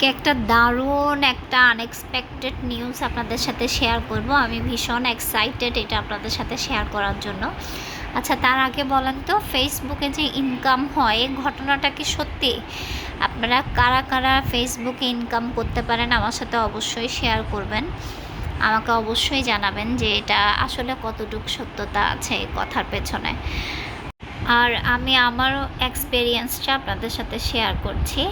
আজকে একটা দারুণ একটা আনএক্সপেক্টেড নিউজ আপনাদের সাথে শেয়ার করব। আমি ভীষণ এক্সাইটেড এটা আপনাদের সাথে শেয়ার করার জন্য। আচ্ছা, তার আগে বলেন তো, ফেসবুকে যে ইনকাম হয় ঘটনাটা কি সত্যি? আপনারা কারা কারা ফেসবুকে ইনকাম করতে পারেন আমার সাথে অবশ্যই শেয়ার করবেন। আমাকে অবশ্যই জানাবেন যে এটা আসলে কতটুকু সত্যতা আছে এই কথার পেছনে। আর আমি আমারও এক্সপেরিয়েন্সটা আপনাদের সাথে শেয়ার করছি।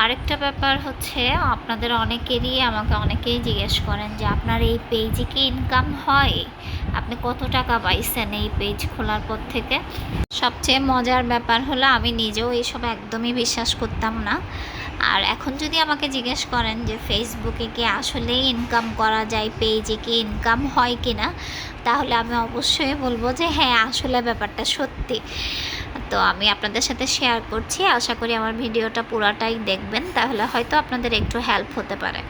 আরেকটা ব্যাপার হচ্ছে, আপনাদের আমাকে অনেকেই জিজ্ঞেস করেন যে আপনার এই পেজে কি ইনকাম হয়, আপনি কত টাকা পাইছেন এই পেজ খোলার পর থেকে। সবচেয়ে মজার ব্যাপার হলো, আমি নিজেও এইসব একদমই বিশ্বাস করতাম না। আর এখন যদি আমাকে জিজ্ঞেস করেন যে ফেসবুকে কি আসলেই ইনকাম করা যায়, পেজে কি ইনকাম হয় কি না, তাহলে আমি অবশ্যই বলবো যে হ্যাঁ, আসলে ব্যাপারটা সত্যি। তো আমি আপনাদের সাথে শেয়ার করছি, আশা করি আমার ভিডিওটা পুরাটাই দেখবেন, তাহলে হয়তো আপনাদের একটু হেল্প হতে পারে।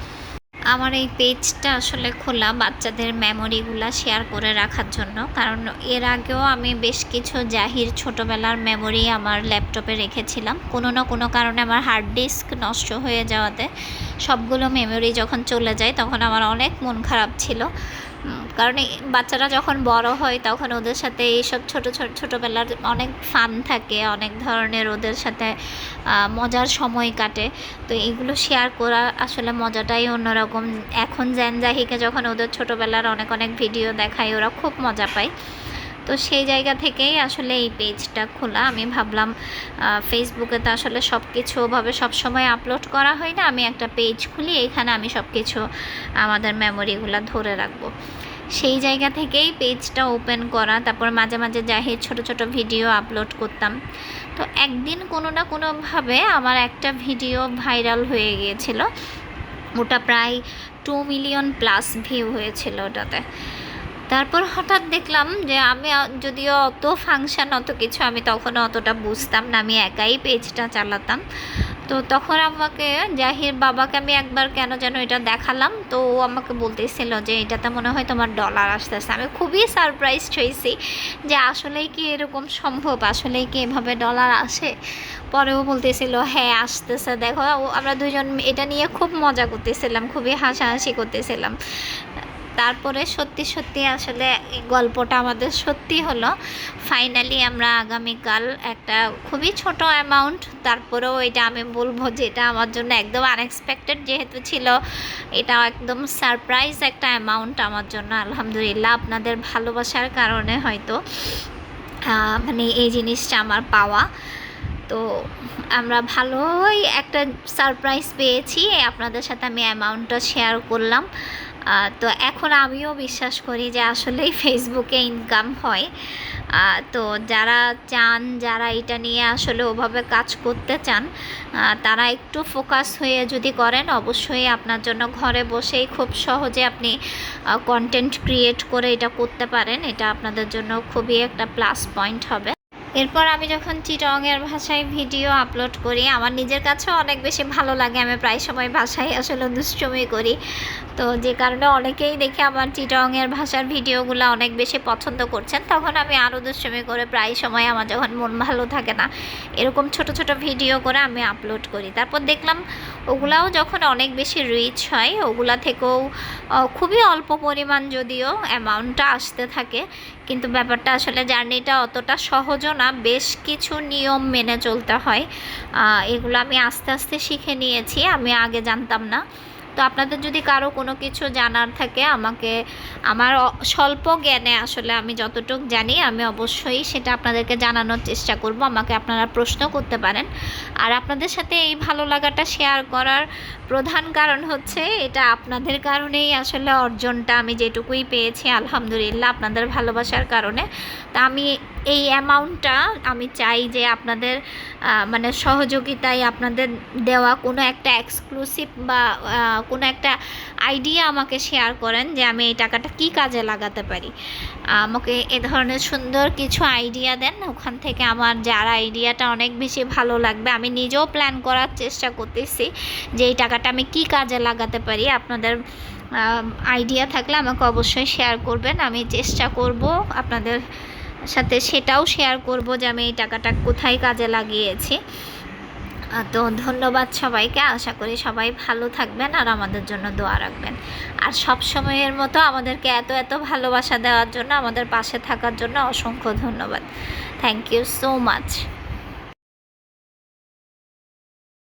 আমার এই পেজটা আসলে খোলা বাচ্চাদের মেমোরিগুলো শেয়ার করে রাখার জন্য, কারণ এর আগেও আমি বেশ কিছু জাহির ছোটোবেলার মেমোরি আমার ল্যাপটপে রেখেছিলাম। কোনো না কোনো কারণে আমার হার্ড ডিস্ক নষ্ট হয়ে যাওয়াতে সবগুলো মেমোরি যখন চলে যায় তখন আমার অনেক মন খারাপ ছিল। কারণ বাচ্চারা যখন বড় হয় তখন ওদের সাথে এইসব ছোটোবেলার অনেক ফান থাকে, অনেক ধরনের ওদের সাথে মজার সময় কাটে। তো এগুলো শেয়ার করা আসলে মজাটাই অন্যরকম। এখন জাহিকে যখন ওদের ছোটোবেলার অনেক অনেক ভিডিও দেখাই, ওরা খুব মজা পায়। তো সেই জায়গা থেকেই আসলে এই পেজটা খোলা। আমি ভাবলাম ফেসবুকে তো আসলে সব কিছু ওভাবে সবসময় আপলোড করা হয় না, আমি একটা পেজ খুলি, এখানে আমি সব কিছু আমাদের মেমোরিগুলো ধরে রাখবো। সেই জায়গা থেকেই পেজটা ওপেন করা। তারপর মাঝে মাঝে জাহির ছোট ছোট ভিডিও আপলোড করতাম। তো একদিন কোনো না কোনোভাবে আমার একটা ভিডিও ভাইরাল হয়ে গিয়েছিল। ওটা প্রায় 2 মিলিয়ন প্লাস ভিউ হয়েছিল ওটাতে। তারপর হঠাৎ দেখলাম যে আমি যদিও অত ফাংশন অত কিছু আমি তখনও অতটা বুঝতাম না, আমি একাই পেজটা চালাতাম। তো তখন আমাকে জাহির বাবাকে আমি একবার কেন যেন এটা দেখালাম, তো ও আমাকে বলতেছিল যে এটাতে মনে হয় তোমার ডলার আসতেছে। আমি খুবই সারপ্রাইজড হয়েছি যে আসলেই কি এরকম সম্ভব, আসলেই কি এভাবে ডলার আসে। পরেও বলতেছিল হ্যাঁ আসতেছে, দেখো। আমরা দুজন এটা নিয়ে খুব মজা করতেছিলাম, খুবই হাসাহাসি করতেছিলাম। তারপরে সত্যি সত্যি আসলে এই গল্পটা আমাদের সত্যি হলো। ফাইনালি আমরা আগামীকাল একটা খুবই ছোট অ্যামাউন্ট, তারপরেও এটা আমি বলবো যে এটা আমার জন্য একদম আনএক্সপেক্টেড যেহেতু ছিল, এটা একদম সারপ্রাইজ একটা অ্যামাউন্ট আমার জন্য। আলহামদুলিল্লাহ, আপনাদের ভালোবাসার কারণে হয়তো মানে এই জিনিসটা আমার পাওয়া। তো আমরা ভালোই একটা সারপ্রাইজ পেয়েছি, আপনাদের সাথে আমি অ্যামাউন্টটা শেয়ার করলাম। তো এখন আমিও বিশ্বাস করি যে আসলেই ফেসবুকে ইনকাম হয়। তো যারা এটা নিয়ে আসলে ওভাবে কাজ করতে চান, তারা একটু ফোকাস হয়ে যদি করেন, অবশ্যই আপনার জন্য ঘরে বসেই খুব সহজে আপনি কন্টেন্ট ক্রিয়েট করে এটা করতে পারেন। এটা আপনাদের জন্য খুবই একটা প্লাস পয়েন্ট হবে। এরপর আমি যখন চিটংয়ের ভাষায় ভিডিও আপলোড করি, আমার নিজের কাছেও অনেক বেশি ভালো লাগে। আমি প্রায় সময় ভাষায় আসলে দুষ্টুমি করি, তো যে কারণে অনেকেই দেখে আমার চিটংয়ের ভাষার ভিডিওগুলো অনেক বেশি পছন্দ করছেন। তখন আমি আরও দুষ্টুমি করে প্রায় সময় আমার যখন মন ভালো থাকে না, এরকম ছোট ছোট ভিডিও করে আমি আপলোড করি। তারপর দেখলাম ওগুলাও যখন অনেক বেশি রিচ হয়, ওগুলা থেকেও খুবই অল্প পরিমাণ যদিও অ্যামাউন্টটা আসতে থাকে, কিন্তু ব্যাপারটা আসলে জার্নিটা অতটা সহজও না, বেশ কিছু নিয়ম মেনে চলতে হয়। এগুলো আমি আস্তে আস্তে শিখে নিয়েছি, আমি আগে জানতাম না। তো আপনাদের যদি কারো কোনো কিছু জানার থাকে, আমাকে আমার স্বল্প জ্ঞানে আসলে আমি যতটুকু জানি আমি অবশ্যই সেটা আপনাদেরকে জানানোর চেষ্টা করব। আমাকে আপনারা প্রশ্ন করতে পারেন। আর আপনাদের সাথে এই ভালো লাগাটা শেয়ার করার প্রধান কারণ হচ্ছে এটা আপনাদের কারণেই আসলে অর্জনটা আমি যেটুকুই পেয়েছি আলহামদুলিল্লাহ আপনাদের ভালোবাসার কারণে। তা আমি এই অ্যামাউন্টটা আমি চাই যে আপনাদের মানে সহযোগিতায় আপনাদের দেওয়া কোনো একটা এক্সক্লুসিভ বা কোনো একটা আইডিয়া আমাকে শেয়ার করেন যে আমি এই টাকাটা কি কাজে লাগাতে পারি। আমাকে এ ধরনের সুন্দর কিছু আইডিয়া দেন, ওখান থেকে আমার যার আইডিয়াটা অনেক বেশি ভালো লাগবে, আমি নিজেও প্ল্যান করার চেষ্টা করতেছি যে এই টাকাটা আমি কি কাজে লাগাতে পারি। আপনাদের আইডিয়া থাকলে আমাকে অবশ্যই শেয়ার করবেন, আমি চেষ্টা করব আপনাদের সাথে সেটাও শেয়ার করব যে আমি এই টাকাটা কোথায় কাজে লাগিয়েছি। তো ধন্যবাদ সবাইকে। আশা করি সবাই ভালো থাকবেন আর আমাদের জন্য দোয়া রাখবেন। আর সব সময়ের মতো আমাদেরকে এত এত ভালোবাসা দেওয়ার জন্য, আমাদের পাশে থাকার জন্য অসংখ্য ধন্যবাদ। Thank you so much.